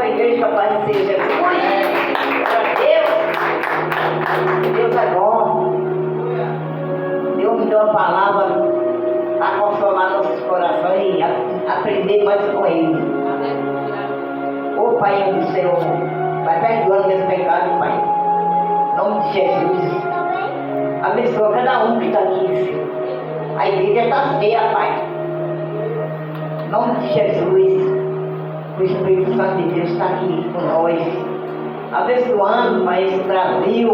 para a igreja, capaz de ser Jesus. Deus é bom. Deus me deu uma palavra para consolar nossos corações e aprender mais com Ele. Ô Pai do céu, vai perdoando meus pecados, Pai. Em nome de Jesus. Abençoa cada um que está aqui, Senhor. A igreja está cheia, Pai. Em nome de Jesus. O Espírito Santo de Deus está aqui com nós. Abençoando, Pai, esse Brasil.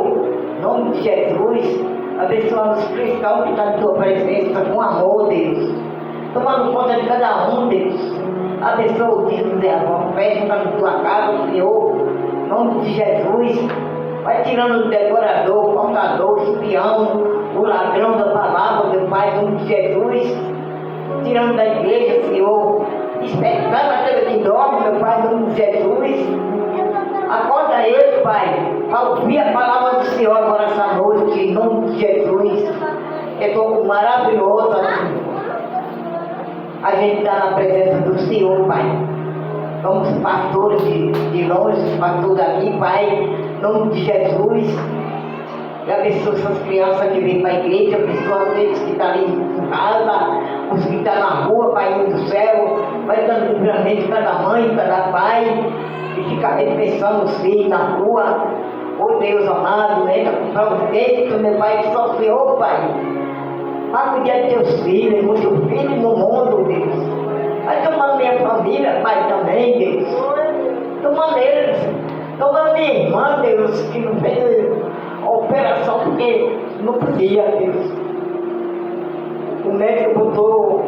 Em nome de Jesus. Abençoando os cristãos que estão na tua presença com amor, Deus. Tomando conta de cada um, Deus. Abençoa o Deus e a festa na tua casa, Senhor. Em nome de Jesus. Vai tirando o decorador, o portador, o espião, o ladrão da palavra, meu Pai, em nome de Jesus. Tirando da igreja, Senhor. Despertando aquele que dorme, meu Pai, em nome de Jesus. Acorda ele, Pai, para ouvir a palavra do Senhor agora essa noite, em nome de Jesus. É tão maravilhosa, a gente está na presença do Senhor, Pai. Somos pastores de longe, pastores daqui, Pai, em nome de Jesus. E abençoa essas crianças que vêm para a igreja, abençoa aqueles que estão ali em casa, os que estão na rua, Pai do céu. Vai dando livramento cada mãe, cada pai, que fica repensando os filhos na rua. Oh Deus amado, né? Para os dentes, meu Pai, que só o Senhor, Pai. Vai cuidar de teus filhos, muitos filhos no mundo, Deus. Vai tomando minha família, Pai, também, Deus. Tomando eles, tomando minha irmã, Deus, que não fez a operação porque não podia, Deus. O médico botou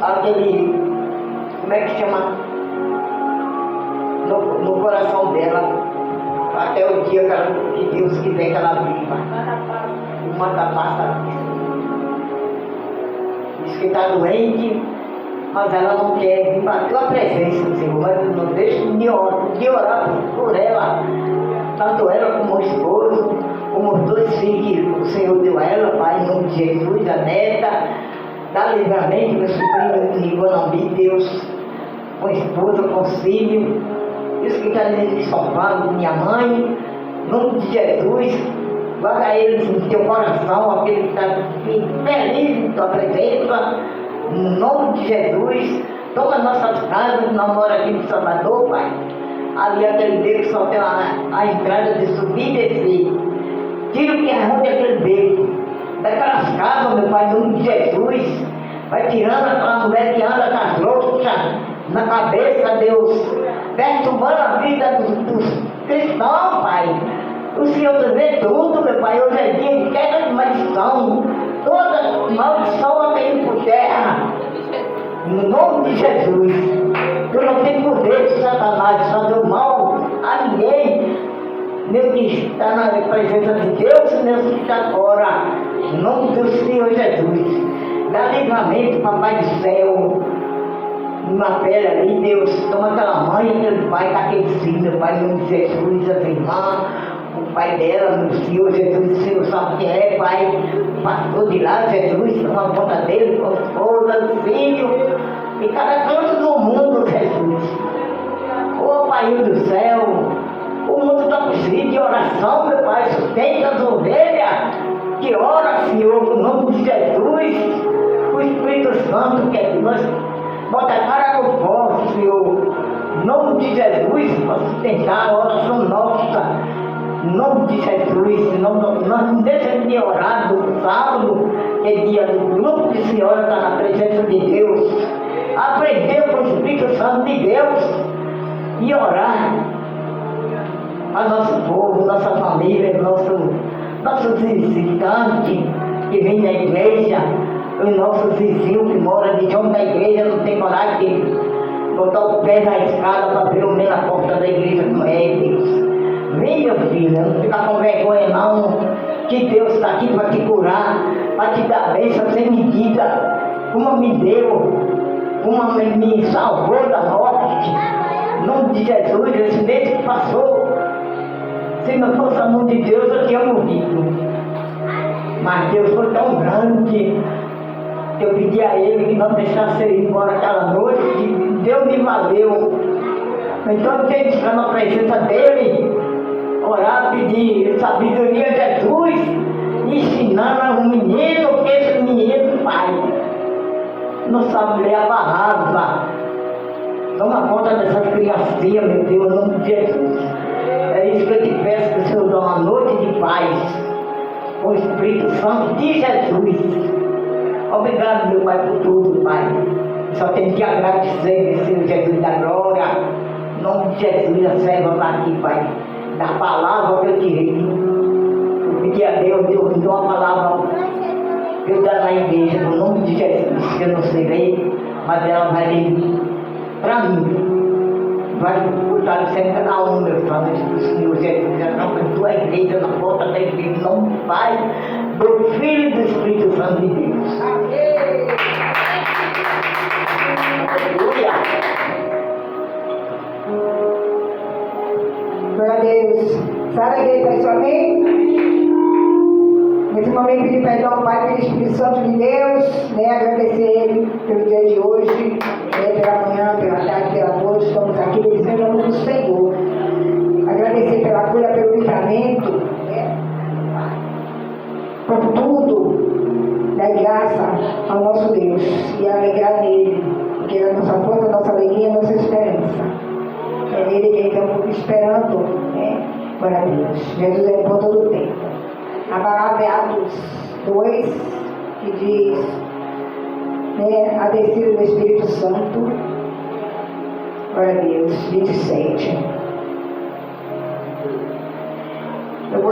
aquele, como é que chama? No coração dela, até o dia que Deus quiser que ela viva. Uma da passa diz que está doente, mas ela não quer vir para a tua presença, Senhor. Mas não deixe de orar por ela, tanto ela como o esposo, como os dois filhos que o Senhor deu a ela, Pai, em nome de Jesus, a neta. Dá livramento, meu sobrinho de Guanambi, Deus, com a esposa, com os filhos. Isso que está me salvando, minha mãe, em nome de Jesus. Guarda eles no teu coração, aquele que está feliz em tua presença, em nome de Jesus. Toma nossas casas, nós moramos aqui em Salvador, Pai. Ali aquele beco que só tem a entrada de subir e descer. Tira o que é ruim daquele beco. Daquelas casas, meu Pai, em nome de Jesus. Vai tirando aquela mulher que anda com as trouxas na cabeça, Deus. Perturbando a vida dos cristãos, Pai. O Senhor vê tudo, meu Pai. Hoje é dia de queda de maldição. Toda maldição vai cair por terra. No nome de Jesus. Eu não tenho poder de Satanás de fazer o mal a ninguém. Nem que está na presença de Deus, nem que está fora. Em nome do Senhor Jesus. Dá livramento, Papai do céu. Uma pele ali, Deus. Toma aquela mãe, aquele pai, tá aquele filho, meu Pai, em nome de Jesus, as irmãs. O pai dela, no Senhor Jesus, o Senhor sabe quem é, Pai. O pastor de lá, Jesus, toma conta dele, com a esposa, do filho. E cada canto do mundo, Jesus. Ô Pai do céu. O mundo está precisando de oração, meu Pai. Sustenta as ovelhas que ora, Senhor, no nome de Jesus. O Espírito Santo que nós bota a cara no fogo, Senhor. Em nome de Jesus, para sustentar a oração nossa. Em nome de Jesus, nós não deixamos de orar no sábado, que é dia do grupo de senhora está na presença de Deus. Aprender com o Espírito Santo de Deus e orar a nosso povo, nossa família, nossos visitantes que vêm da igreja, os nossos vizinhos que moram de junto da igreja, não tem coragem de botar o pé na escada para abrir o meio na porta da igreja com eles. Vem, meu filho, não fica com vergonha não, que Deus está aqui para te curar, para te dar bênção sem medida, como me deu, como me salvou da morte. Em nome de Jesus, esse mês que passou, se não fosse a mão de Deus, eu tinha morrido. Mas Deus foi tão grande, que eu pedi a Ele que não deixasse eu ir embora aquela noite, que Deus me valeu. Então tem que ficar na presença dele, orar, pedir sabedoria a Jesus, ensinando um menino, que esse menino pai não sabe ler a palavra. Toma conta dessas criancinhas, meu Deus, em nome de Jesus. É isso que eu te peço, que o Senhor dê uma noite de paz com o Espírito Santo de Jesus. Obrigado, meu Pai, por tudo, Pai. Só tenho que agradecer, Senhor Jesus da glória. Em nome de Jesus, a serva está aqui, Pai. Da palavra que eu tirei. Eu pedi a Deus, Deus me deu uma palavra que eu dar na igreja, no nome de Jesus, que eu não sei ler, mas ela vai ler para mim. Vai fortalecer cada um, meu Santo do Senhor Jesus. Eu não perdoa a igreja, na porta da igreja, em nome do Pai, do Filho e do Espírito Santo de Deus. Aleluia. Glória a Deus. Sai da igreja, pessoal, amém? Nesse momento, pedir perdão ao Pai, pelo Espírito Santo de Deus, agradecer a Ele pelo dia de hoje, pela manhã, pela tarde, pela noite. Estamos aqui bendizendo o nome do Senhor. Agradecer pela cura, pelo livramento, por tudo, dar graça ao nosso Deus e alegrar nele, porque é a nossa força, a nossa alegria, a nossa esperança. É nele que estamos esperando, Glória a Deus. Jesus é por todo o tempo. A palavra é Atos 2, que diz, a descida do Espírito Santo. Glória a Deus. 27. Eu vou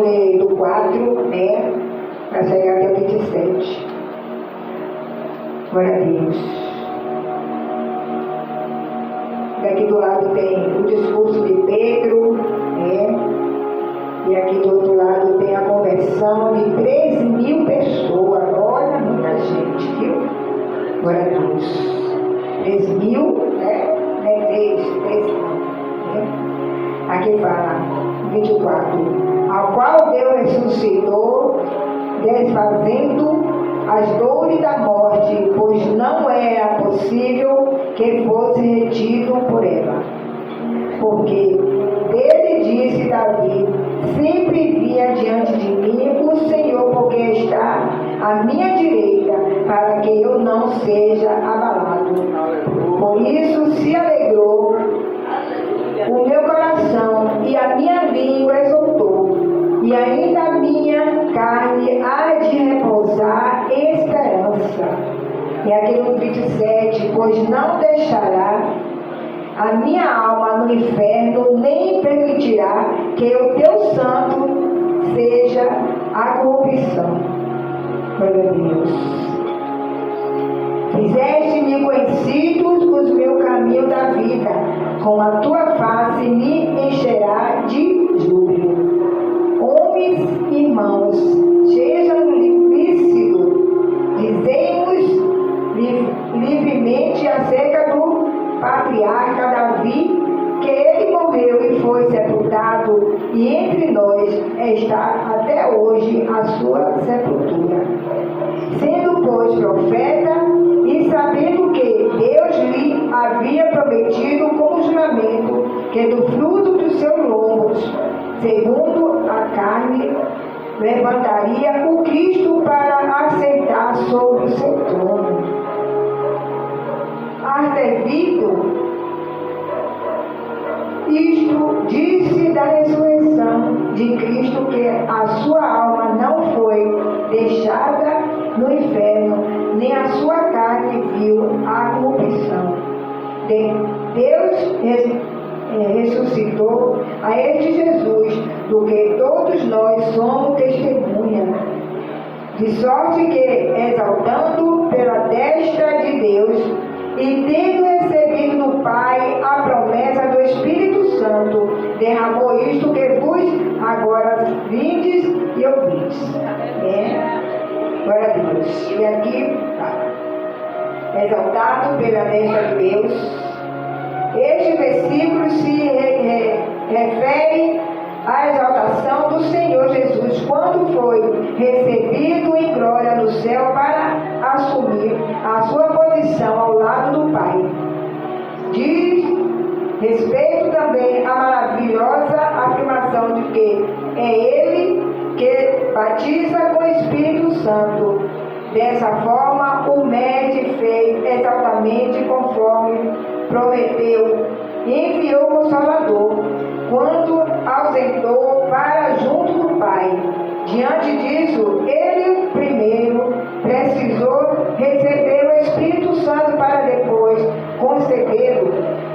ler do 4, para chegar até o 27. Glória a Deus. Aqui do lado tem o discurso de Pedro, e aqui do outro lado tem a conversão de 13.000 pessoas. Olha, muita gente, viu? Glória a Deus. 3.000, 3.000. Aqui fala, 24. Ao qual Deus ressuscitou, desfazendo as dores da morte, pois não era possível que fosse retido por ela. Porque dele disse Davi, sempre via diante de mim o Senhor, porque está à minha direita, para que eu não seja abalado. Por isso se alegrou o meu coração, e a minha língua exultou, e ainda a minha carne há de repousar em esperança. E aqui no 27, pois não deixará a minha alma no inferno, nem permitirá que o teu santo seja a corrupção. Glória a Deus. Fizeste-me conhecidos os meus caminhos da vida, com a tua face me encherá de júbilo. Homens e irmãos, sejam lícitos, dizemos livremente acerca do patriarca Davi, que ele morreu e foi sepultado, e entre nós está até hoje a sua sepultura. Sendo, pois, profeta, e sabendo que Deus lhe havia prometido com juramento que do fruto dos seus lombos, segundo a carne, levantaria o Cristo para assentar sobre o seu trono. Devido isto, disse da ressurreição de Cristo, que a sua alma não foi deixada no inferno, nem a sua carne viu a corrupção. Deus ressuscitou a este Jesus, do que todos nós somos testemunha. De sorte que, exaltando pela destra de Deus, e tendo recebido do Pai a promessa do Espírito Santo, derramou isto que vos agora vindes e ouvintes. Glória a Deus. E aqui, exaltado pela destra de Deus. Este versículo se refere à exaltação do Senhor Jesus, quando foi recebido em glória no céu para assumir a sua posição ao lado do Pai. Diz Respeito também a maravilhosa afirmação de que é Ele que batiza com o Espírito Santo. Dessa forma, o Mestre fez exatamente conforme prometeu e enviou o Consolador, quando ausentou para junto do Pai. Diante disso, ele primeiro precisou receber o Espírito Santo para depois concedê-lo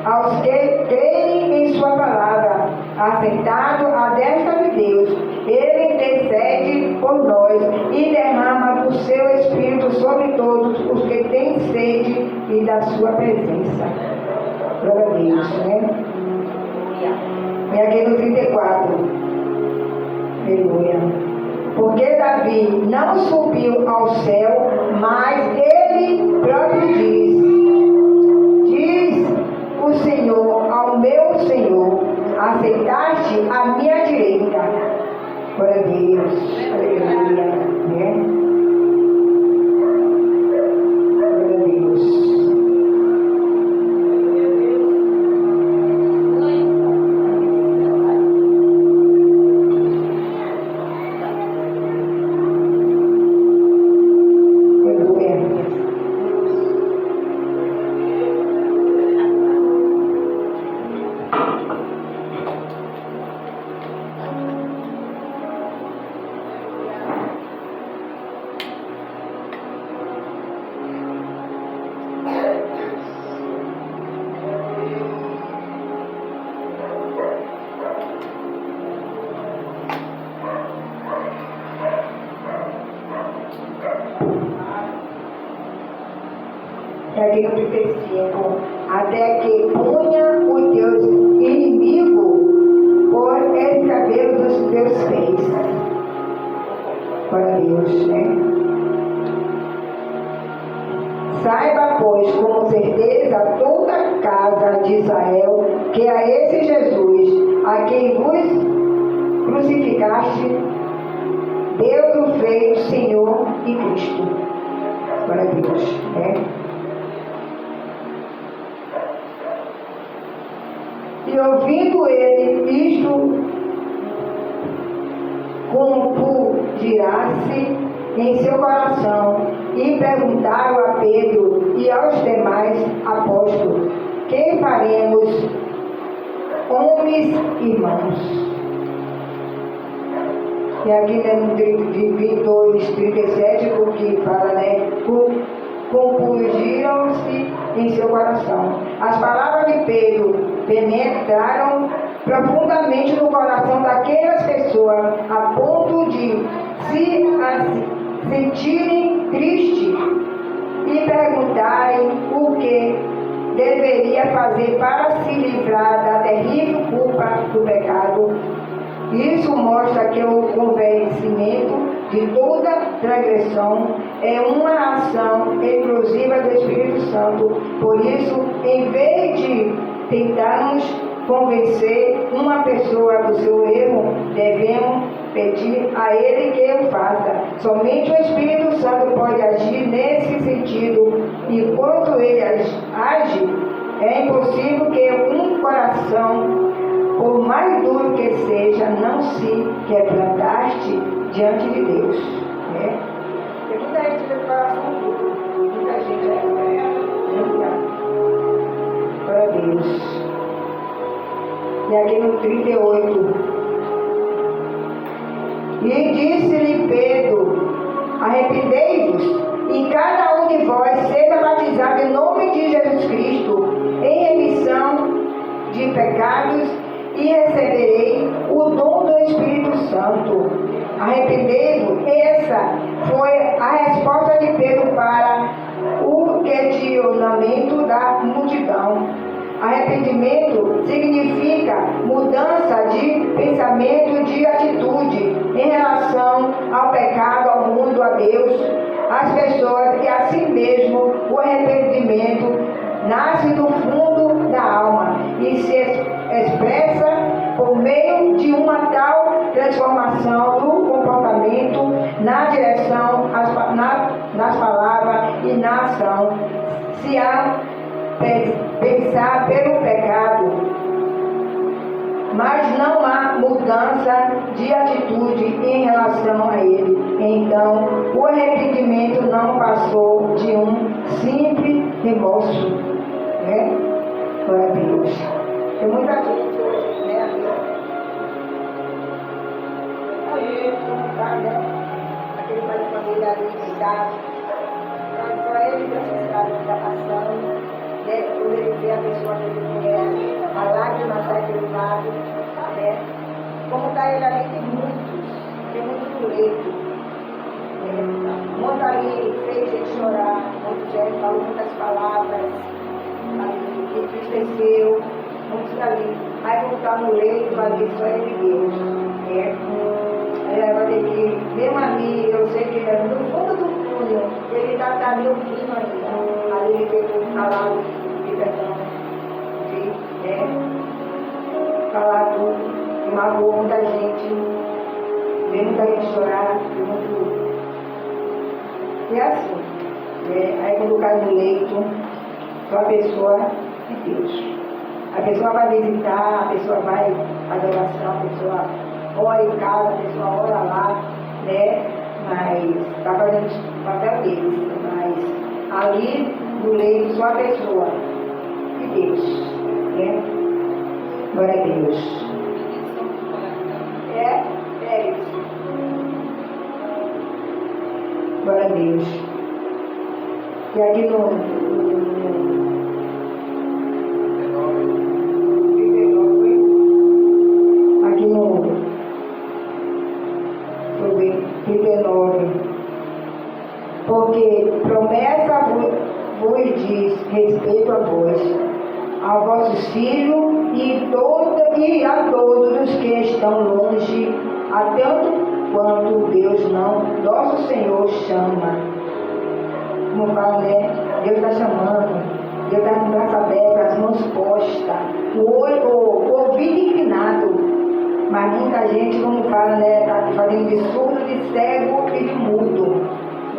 aos que creem em sua palavra. Assentado à destra de Deus, ele intercede por nós e derrama o seu Espírito sobre todos os que têm sede e da sua presença. Glória a Deus, né? E aqui no 34. Aleluia. Porque Davi não subiu ao céu, mas ele próprio diz o Senhor ao meu Senhor: aceitaste a minha direita. Glória a Deus. Aleluia. Né? Glória a Deus. Aqui no 35, até que punha o teu inimigo por escabelo dos teus pés. Glória a Deus, né? Saiba, pois, com certeza, toda a casa de Israel, que a esse Jesus, a quem vos crucificaste, Deus o fez Senhor e Cristo. Glória a Deus, né? E ouvindo ele isto, compungiu-se em seu coração e perguntaram a Pedro e aos demais apóstolos: que faremos, homens e irmãos? E aqui no 22, 37, porque fala, né? Compungiram-se em seu coração. As palavras de Pedro penetraram profundamente no coração daquelas pessoas, a ponto de se sentirem tristes e perguntarem o que deveria fazer para se livrar da terrível culpa do pecado. Isso mostra que o convencimento de toda transgressão é uma ação exclusiva do Espírito Santo. Por isso, em vez de tentarmos convencer uma pessoa do seu erro, devemos pedir a ele que o faça. Somente o Espírito Santo pode agir nesse sentido. E quando ele age, é impossível que um coração, por mais duro que seja, não se quebrantaste diante de Deus. Né? Tem muita gente com o coração duro, muita gente glória a Deus. E aqui no 38. E disse-lhe Pedro: arrependei-vos, e cada um de vós seja batizado em nome de Jesus Cristo, em remissão de pecados, e receberei o dom do Espírito Santo. Arrependei-vos. Essa foi a resposta de Pedro para o questionamento da multidão. Arrependimento significa mudança de pensamento, de atitude em relação ao pecado, ao mundo, a Deus, às pessoas e a si mesmo. O arrependimento nasce do fundo da alma e se expressa por meio de uma tal transformação do comportamento na direção, nas palavras e na ação. Se há pensar pelo pecado, mas não há mudança de atitude em relação a ele. Então, o arrependimento não passou de um simples remorso, né? Glória a Deus. Tem muita gente hoje, né, amiga? Aí, como tá, né? Aquele pai de família ali, cuidado. Mas só ele Deus sabe o que está passando, né? Quando ele vê a pessoa que ele conhece, a lágrima sai pelo lado, né? Como está ele ali, tem muito leito. Muito ali fez ele chorar, muito gente falou muitas palavras, ali, que entristeceu, muitos ali. Mas quando está no leito, ali só ele Deus, né? Ela vai ter que, mesmo ali, eu sei que no fundo do túnel, ele está me ouvindo ainda. Ali ele pegou falar de perdão, falar tudo, que magoou muita gente, vê muita gente chorar, vê muito. E é assim, né? Aí quando cai no leito, só a pessoa de Deus. A pessoa vai visitar, a pessoa vai fazer oração, a pessoa ora em casa, a pessoa ora lá, né? Mas está fazendo o papel deles. Mas ali no leito só a pessoa de Deus, né? Glória a Deus. É isso. Glória a Deus. E aqui no aqui no 39, porque promessa vos diz respeito a vós, a vossos filhos e a todos os que estão longe, a tanto quanto Deus nosso Senhor chama. Como fala, né? Deus está chamando, Deus está com o braço aberto, as mãos postas, o ouvido inclinado. Mas muita gente, como fala, né, está fazendo de surdo, de cego e de mudo,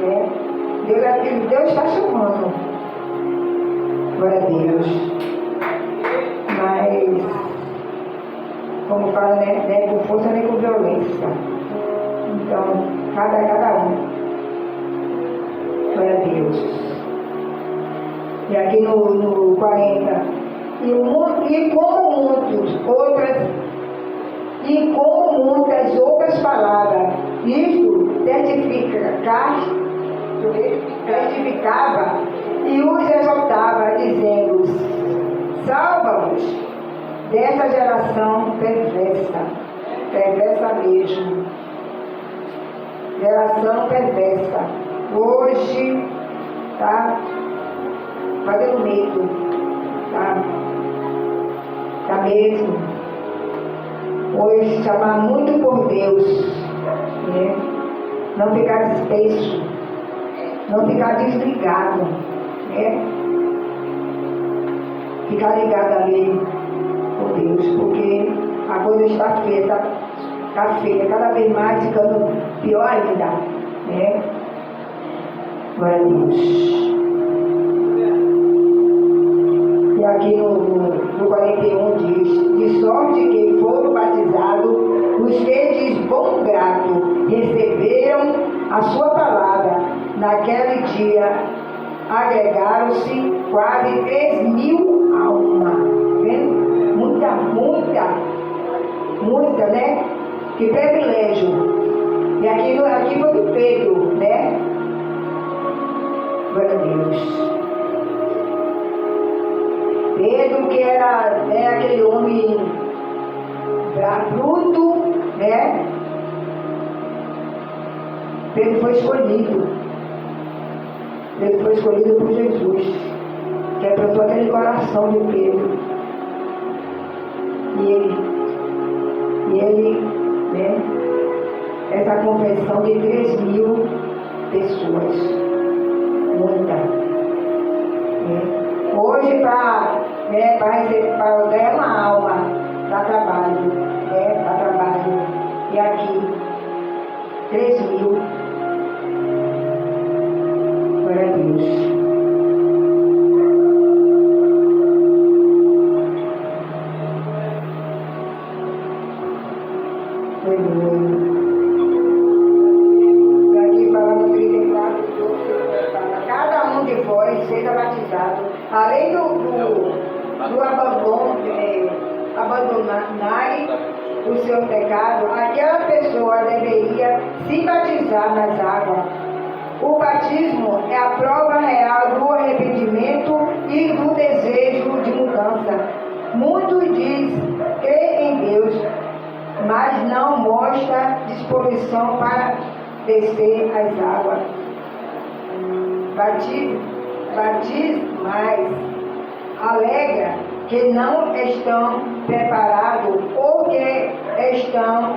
né? Deus está chamando. Glória a Deus. Mas, como fala, né, nem com força nem com violência. Então, cada um. Glória a Deus. E aqui no 40, e como muitas outras palavras, isto testificava e os exaltava, dizendo: salva-nos dessa geração perversa mesmo, geração perversa. Hoje está fazendo medo, tá mesmo. Hoje chamar muito por Deus, né? Não ficar espesso, não ficar desligado, né? Ficar ligado ali por Deus, porque a coisa está feia, está feia, cada vez mais ficando pior ainda, né? Glória a Deus. E aqui no 41 diz: de sorte que foram batizados os que de bom grado receberam a sua palavra. Naquele dia agregaram-se quase 3.000 almas. Vendo? Muita, né? Que privilégio. E aqui foi do Pedro, né? Glória a Deus. Pedro, que era, né, aquele homem bruto, né? Pedro foi escolhido. Pedro foi escolhido por Jesus, que apertou aquele coração de Pedro. E ele, né? Essa confessão de 3.000 pessoas. Muita. Né? Hoje, para ganhar uma alma, dá trabalho, né? Dá trabalho. E aqui, 3.000. Glória a Deus. externar o seu pecado, aquela pessoa deveria se batizar nas águas. O batismo é a prova real do arrependimento e do desejo de mudança. Muitos dizem crer em Deus, mas não mostra disposição para descer as águas. Mas alega que não estão preparados ou que estão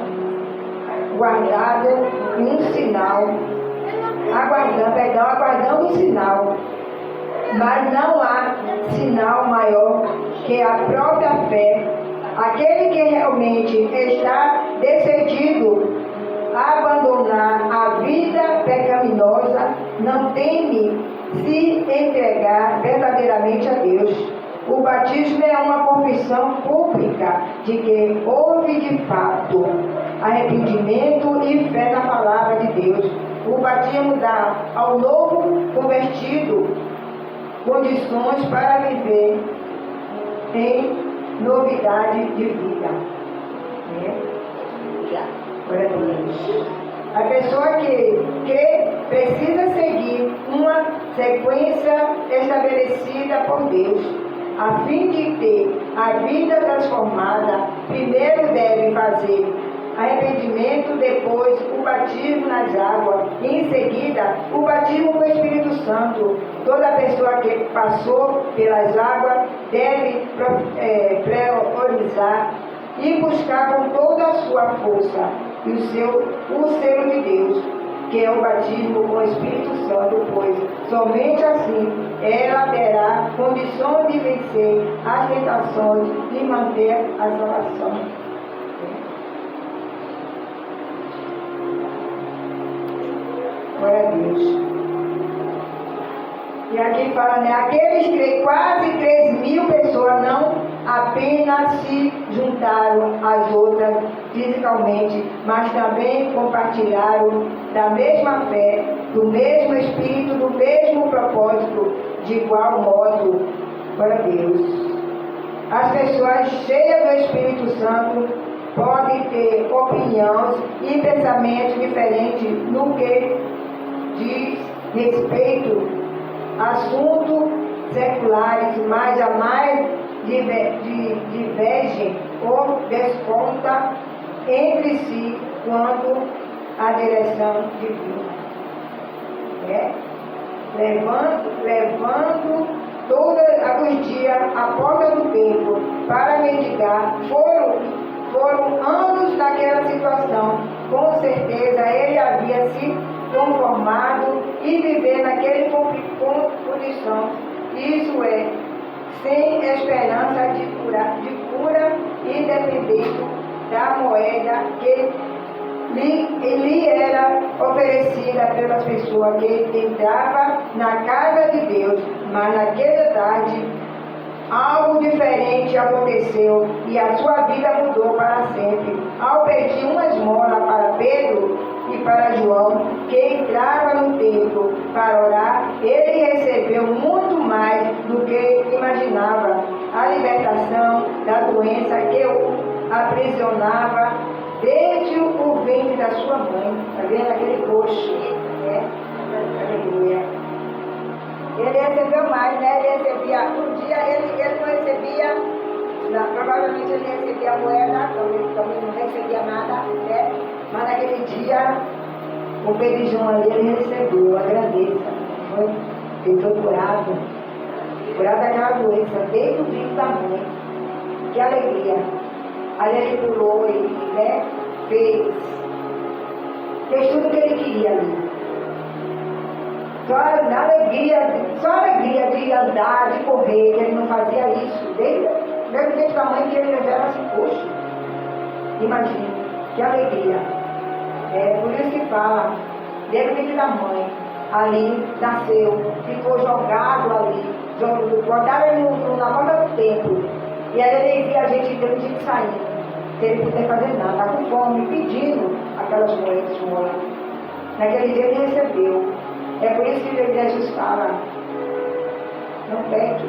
guardando um sinal, aguardando um sinal. Mas não há sinal maior que a própria fé. Aquele que realmente está decidido a abandonar a vida pecaminosa não teme se entregar verdadeiramente a Deus. O batismo é uma confissão pública de que houve de fato arrependimento e fé na palavra de Deus. O batismo dá ao novo convertido condições para viver em novidade de vida. Glória a Deus. A pessoa que precisa seguir uma sequência estabelecida por Deus, a fim de ter a vida transformada, primeiro deve fazer arrependimento, depois o batismo nas águas, e em seguida o batismo com o Espírito Santo. Toda pessoa que passou pelas águas deve priorizar e buscar com toda a sua força o selo de Deus, que é o batismo com o Espírito Santo, pois somente assim ela terá condições de vencer as tentações e manter a salvação. Glória a Deus. E aqui fala, aqueles quase 3.000 pessoas não apenas se juntaram às outras fisicamente, mas também compartilharam da mesma fé, do mesmo Espírito, do mesmo propósito, de igual modo. Glória a Deus. As pessoas cheias do Espírito Santo podem ter opiniões e pensamentos diferentes no que diz respeito a assuntos seculares, mas jamais divergem ou descontam entre si quanto à direção divina. Levando todos os dias a porta do templo para mendigar, foram anos naquela situação. Com certeza ele havia se conformado e viver naquela condição. Isso é, sem esperança de cura e dependendo da moeda que lhe era oferecida pelas pessoas que entravam na casa de Deus. Mas naquela tarde algo diferente aconteceu e a sua vida mudou para sempre. Ao pedir uma esmola para Pedro e para João, que entrava no templo para orar, ele recebeu muito mais do que imaginava: a libertação da doença que o aprisionava desde o ventre da sua mãe. Está vendo aquele coxo? Aleluia. Ele recebeu mais, né? Ele recebia, um dia ele não recebia, provavelmente ele recebia moeda, ele também não recebia nada, né? Mas naquele dia, o Pedro ali, ele recebeu, agradeça. Ele foi curado daquela doença, desde o ventre da mãe. Que alegria. Aí ele pulou, ele, né? Fez tudo o que ele queria ali. Só alegria de andar, de correr, que ele não fazia isso. Desde o tempo da mãe que ele já era assim, poxa. Imagina, que alegria. É por isso que fala, desde o tempo da mãe, ali nasceu, ficou jogado ali, botaram ele na porta do templo. E aí ele via a gente dentro de saindo, sem ele poder fazer nada, tá com fome, pedindo aquelas moedas de mola. Naquele dia ele recebeu. É por isso que Jesus fala, não peque.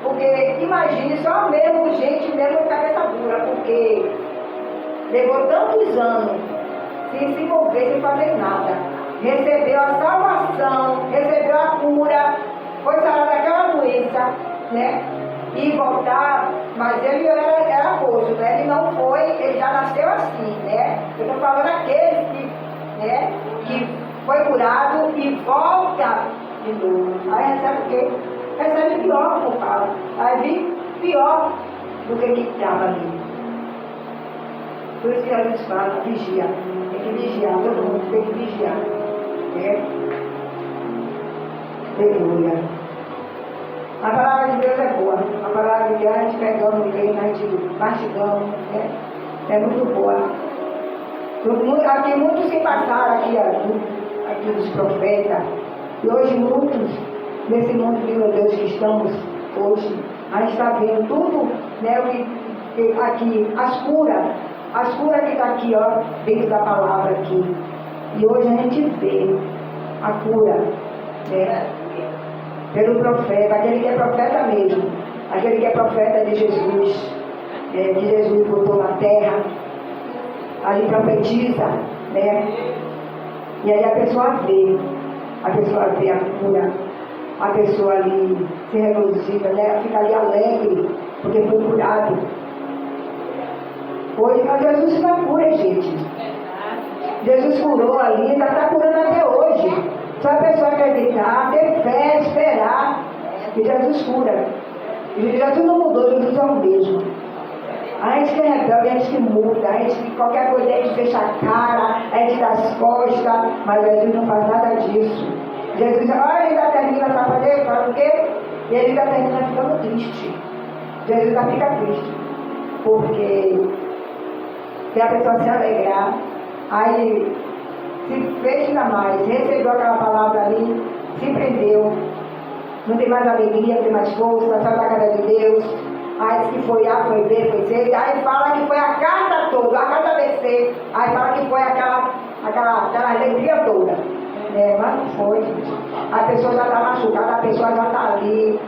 Porque imagine só mesmo gente mesmo de cabeça dura, porque levou tantos anos sem se mover, sem fazer nada. Recebeu a salvação, recebeu a cura, foi sarado daquela doença, né? E voltar, mas ele era roxo, né? Ele não foi, ele já nasceu assim, né? Eu estou falando aqueles que, né, que foi curado e volta de novo. Aí recebe o quê? Recebe pior, como fala. Aí vem pior do que estava ali. Por isso que a gente fala, vigia. Tem que vigiar, todo mundo tem que vigiar. Né? Aleluia. A palavra de Deus é boa. A palavra de Deus a gente pegando bem, a gente mastigando, né? É muito boa. Aqui muitos se passaram aqui dos profetas. E hoje muitos, nesse mundo de meu Deus que estamos hoje, a gente está vendo tudo, né? Aqui, as curas que está aqui, ó, dentro da palavra aqui. E hoje a gente vê a cura, né? Pelo profeta, aquele que é profeta mesmo, aquele que é profeta de Jesus, que Jesus botou na terra, ali profetiza, né? E aí a pessoa vê a cura, a pessoa ali se regozija, né? Fica ali alegre, porque foi curado. Hoje, mas Jesus não cura, gente. Jesus curou ali, ainda está curando até hoje. Só a pessoa acreditar, ter fé, esperar, que Jesus cura. Jesus não mudou, Jesus é o mesmo. A gente que é rebelde, a gente que muda, a gente que qualquer coisa, a gente fecha a cara, a gente dá as costas, mas Jesus não faz nada disso. Jesus, olha, ele ainda termina, sabe fazer? Faz o quê? E ele ainda termina ficando triste. Jesus ainda fica triste. Porque se a pessoa se alegrar, aí se fez ainda mais, recebeu aquela palavra ali, se prendeu, não tem mais alegria, não tem mais força, sai da cara de Deus. Aí diz que foi A, foi B, foi C, aí fala que foi a carta toda, a carta ABC, aí fala que foi aquela alegria toda. Né? Mas não foi, gente. A pessoa já está machucada, a pessoa já está ali,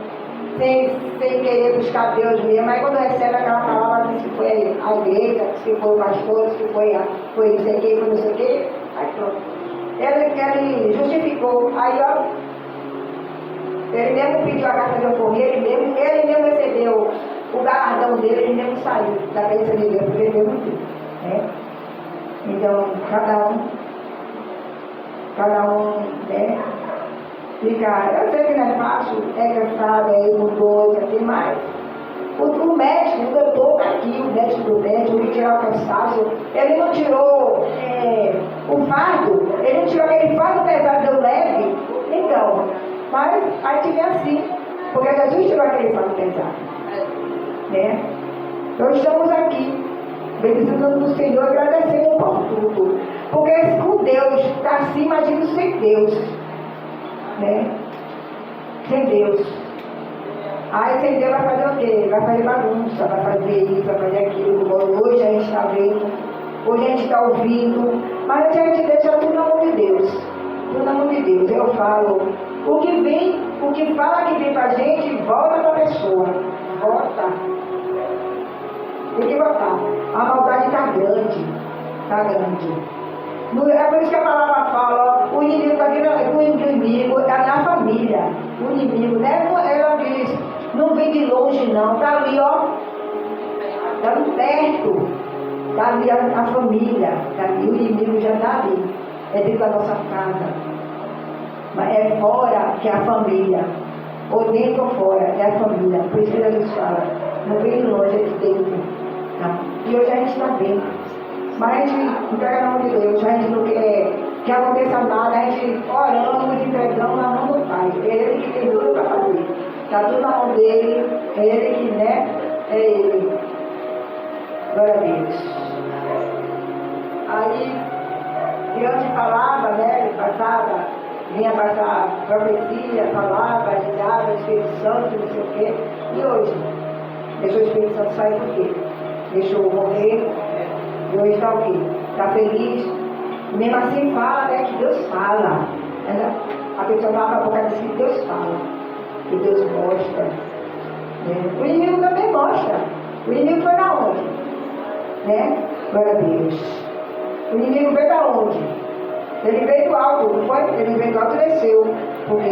sem querer buscar Deus mesmo. Aí quando recebe aquela palavra, diz que foi a igreja, diz que foi o pastor, diz que foi não sei o que, foi não sei o que, aí pronto. Ele justificou, aí ó, ele mesmo pediu a carta de alforria, ele mesmo recebeu o galardão dele, ele mesmo saiu da presença de Deus, porque ele mesmo viu, né? Então, cada um, né? Fica, eu sei que não é fácil, é cansado, é mudou, assim, mas o médico, o doutor tá aqui, o médico do médico, ele tirou o cansaço, ele não tirou o fardo, ele não tirou aquele fardo pesado, deu leve, então, mas aí tive assim, porque Jesus tirou aquele fardo pesado. Né? Então estamos aqui, bendizendo do Senhor, agradecendo por tudo. Porque com Deus está assim, imagina sem Deus. Né? Sem Deus. Aí sem Deus vai fazer o quê? Vai fazer bagunça, vai fazer isso, vai fazer aquilo. Hoje a gente está vendo, hoje a gente está ouvindo, mas a gente deixa tudo na mão de Deus. Tudo na mão de Deus. Eu falo, o que fala que vem para a gente, volta para a pessoa. Volta. Tem que voltar. A maldade está grande. Está grande. É por isso que a palavra fala, ó, o inimigo está vindo, o inimigo é na família. O inimigo, né? Ela diz, não vem de longe não, está ali, ó. Está ali perto. Está ali a família. Está ali, o inimigo já está ali. É dentro da nossa casa. Mas é fora que é a família. Ou dentro ou fora é a família. Por isso que Jesus fala, não vem de longe, é de dentro. Tá? E hoje a gente está bem. Mas a gente entrega na mão de Deus, a gente não quer que aconteça nada, a gente orando, nos entregando na mão do Pai. É Ele que tem tudo para fazer. Está tudo na mão dele, é Ele que, né? É Ele. Glória a Deus. Aí, diante falava, né? Passava, vinha passar profecia, falava, ligava, Espírito Santo, não sei o quê. E hoje? Deixou o Espírito Santo sair por quê? Deixou morrer. E hoje está o quê? Está feliz. Mesmo assim fala, né? Que Deus fala. Né? A pessoa fala para a boca assim, que Deus fala. Que Deus mostra. Né? O inimigo também mostra. O inimigo foi da onde? Né? Glória a Deus. O inimigo veio da onde? Ele veio do alto, não foi? Ele veio do alto e desceu. Porque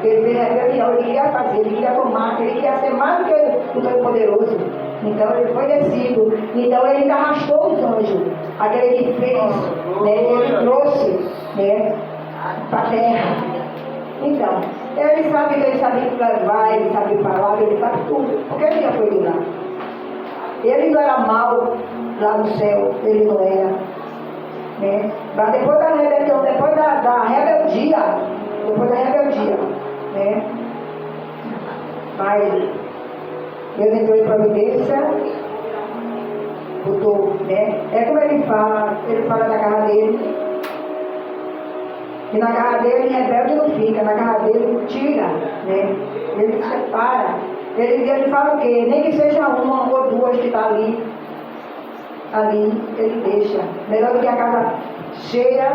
ele veio rebelião, ele queria fazer, ele queria tomar, ele queria ser mais do que o Todo-Poderoso. Então ele foi descido. Então ele ainda arrastou os anjos. Aquele que fez, né? Ele trouxe, né? Para a terra. Então, ele sabe que ele sabe levar, ele sabe falar, ele sabe tudo. Porque ele já foi de lá. Ele não era mau lá no céu, ele não era. Né? Mas depois da rebelião, depois da rebeldia, né? Mas Deus entrou em providência, botou, né? É como ele fala na casa dele, que na casa dele rebelde não fica, na casa dele tira, né? Ele separa. Ele fala o quê? Nem que seja uma ou duas que está ali, ele deixa. Melhor do que a casa cheia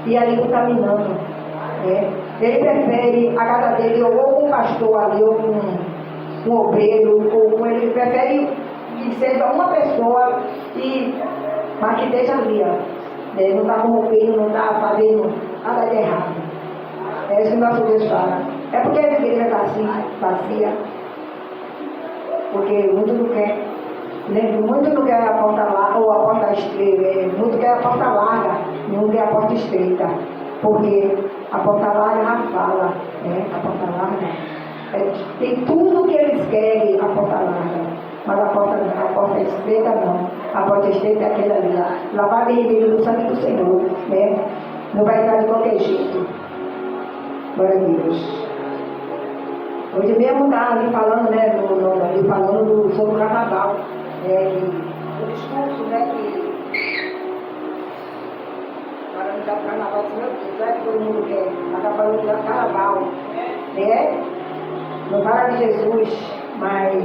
e ali contaminando. Né? Ele prefere a casa dele ou com um pastor ali, ou com um obreiro, ele prefere que seja uma pessoa mas que deixa ali, ó. Né? Não está corrompendo, não está fazendo nada de errado. É isso que nosso Deus fala. É porque a igreja está assim, vazia. Porque muito não quer. Muito não quer a porta larga, ou a porta estreita, muito quer a porta larga, não quer a porta estreita. Porque a porta larga já fala, né? A porta larga tem tudo que eles querem, a porta larga. Mas a porta estreita não. A porta estreita é aquela ali, lavada e remediada do sangue do Senhor, né? Não vai entrar de qualquer jeito. Glória a Deus. Hoje mesmo está ali falando, né? Ali falando sobre o carnaval. O discurso, né? Agora não dá o carnaval, meu Deus, sabe que todo mundo quer? Ela está falando do carnaval, né? Não fala de Jesus, mas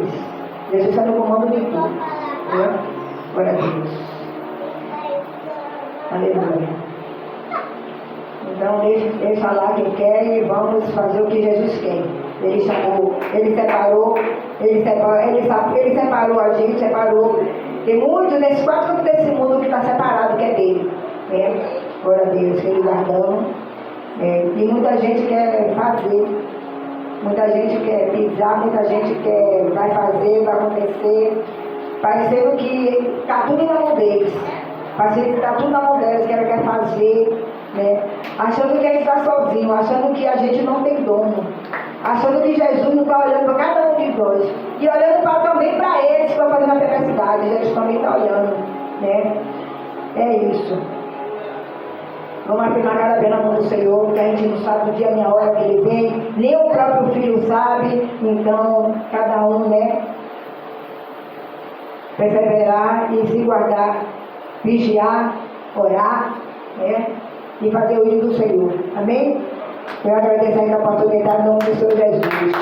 Jesus está no comando de tudo, né? Glória a Deus. Aleluia. Então, deixa lá quem quer e vamos fazer o que Jesus quer. Ele chamou, ele separou a gente, separou. Tem muitos nesses 4 cantos desse mundo que está separado, que é dele. Né? Glória a Deus, ele guardando. E muita gente quer fazer, muita gente quer pisar, muita gente vai fazer, vai acontecer, parecendo que está tudo na mão deles. Parecendo que está tudo na mão deles, que ela quer fazer, né? Achando que a gente está sozinho, achando que a gente não tem dono, achando que Jesus não está olhando para cada um de nós e olhando também para eles que estão fazendo a perversidade. Jesus também está olhando, né? É isso. Vamos afirmar cada vez na mão do Senhor, porque a gente não sabe o dia nem a hora que ele vem, nem o próprio Filho sabe. Então, cada um, né? Perseverar e se guardar, vigiar, orar, né? E fazer o hino do Senhor. Amém? Eu agradeço ainda a oportunidade em nome do Senhor Jesus.